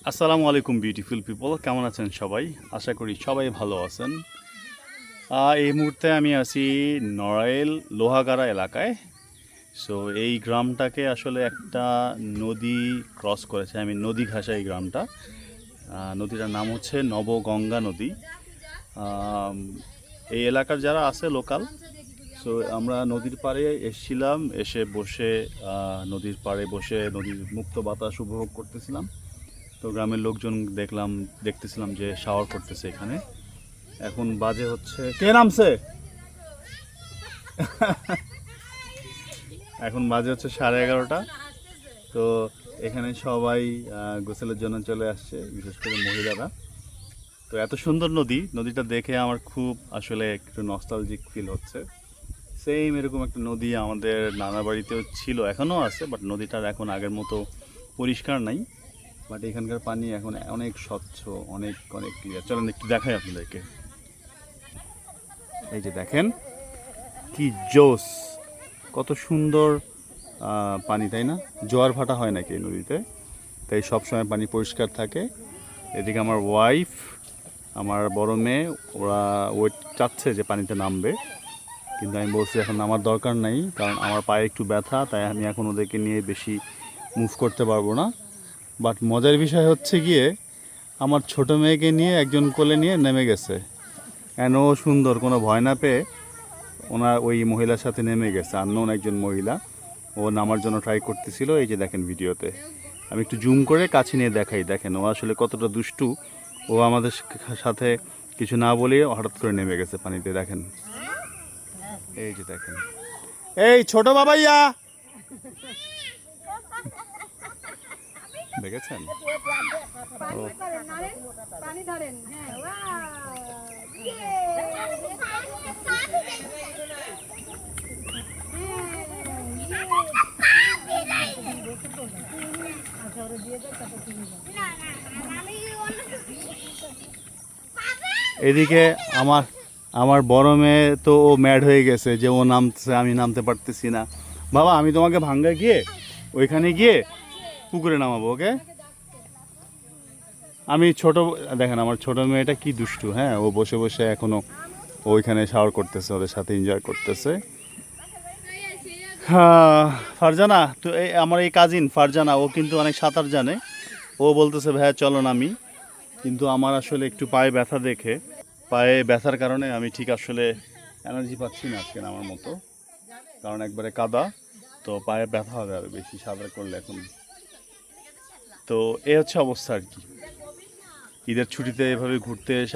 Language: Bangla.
আসসালামু আলাইকুম বিউটিফুল পিপল, কেমন আছেন সবাই? আশা করি সবাই ভালো আছেন। এই মুহূর্তে আমি আছি নড়াইল লোহাগাড়া এলাকায়। সো এই গ্রামটাকে আসলে একটা নদী ক্রস করেছে, আমি নদী ঘাসা এই গ্রামটা। নদীটার নাম হচ্ছে নবগঙ্গা নদী। আম, এই এলাকার যারা আছে লোকাল, সো আমরা নদীর পাড়ে এসেছিলাম, এসে বসে নদীর পাড়ে বসে নদীর মুক্ত বাতাস উপভোগ করতেছিলাম। তো গ্রামের লোকজন দেখতেছিলাম যে শাওয়ার করতেছে এখানে। এখন বাজে হচ্ছে, কে নামছে? এখন বাজে হচ্ছে 11:30। তো এখানে সবাই গোসলের জন্য চলে আসছে, বিশেষ করে মহিলারা। তো এত সুন্দর নদীটা দেখে আমার খুব আসলে একটু নস্টালজিক ফিল হচ্ছে। সেম এরকম একটা নদী আমাদের নানা বাড়িতেও ছিল, এখনও আছে, বাট নদীটার এখন আগের মতো পরিষ্কার নাই। বাট এখানকার পানি এখন অনেক স্বচ্ছ, অনেক অনেক ক্লিয়ার। চলেন একটু দেখাই আপনাদেরকে। এই যে দেখেন কি জোস, কত সুন্দর পানি, তাই না? জোয়ার ভাটা হয় নাকি এই নদীতে, তাই সবসময় পানি পরিষ্কার থাকে। এদিকে আমার ওয়াইফ, আমার বড় মেয়ে, ওরা ওয়েট চাচ্ছে যে পানিতে নামবে, কিন্তু আমি বলছি এখন নামার দরকার নাই, কারণ আমার পায়ে একটু ব্যথা, তাই আমি এখন ওদেরকে নিয়ে বেশি মুভ করতে পারবো না। বাট মজার বিষয় হচ্ছে গিয়ে আমার ছোট মেয়েকে নিয়ে একজন কোলে নিয়ে নেমে গেছে, ও সুন্দর কোনো ভয় না পেয়ে ওনার ওই মহিলার সাথে নেমে গেছে। আননোন একজন মহিলা, ও নামার জন্য ট্রাই করতেছিল। এই যে দেখেন ভিডিওতে, আমি একটু জুম করে কাছে নিয়ে দেখাই, দেখেন ও আসলে কতটা দুষ্টু। ও আমাদের সাথে কিছু না বলে হঠাৎ করে নেমে গেছে পানিতে, দেখেন। এই যে দেখেন, এই ছোট বাবাইয়া, দেখেছেন? এদিকে আমার আমার বড় মেয়ে তো ও ম্যাড হয়ে গেছে যে ও নামছে, আমি নামতে পারতেছি না। বাবা, আমি তোমাকে ভাঙ্গা গিয়ে ওইখানে গিয়ে পুকুরে নামাবো, ওকে? আমি দেখেন আমার ছোট মেয়েটা কি দুষ্টু, হ্যাঁ, ও বসে বসে এখনো ওইখানে শাওয়ার করতেছে, ওদের সাথে এনজয় করতেছে। হ্যাঁ, ফারজানা তো আমার এই কাজিন ফারজানা, ও কিন্তু অনেক সাঁতার জানে। ও বলতেছে ভাইয়া চলো নামি, কিন্তু আমার আসলে একটু পায়ে ব্যথা, দেখে পায়ে ব্যথার কারণে আমি ঠিক আসলে এনার্জি পাচ্ছি না আজকে নামার মতো, কারণ একবারে কাদা, তো পায়ে ব্যথা হবে আরও বেশি সাঁতার করলে এখন। তো এ হচ্ছে অবস্থা আর কি। ঈদের ছুটিতে এভাবে ঘুরতে এসে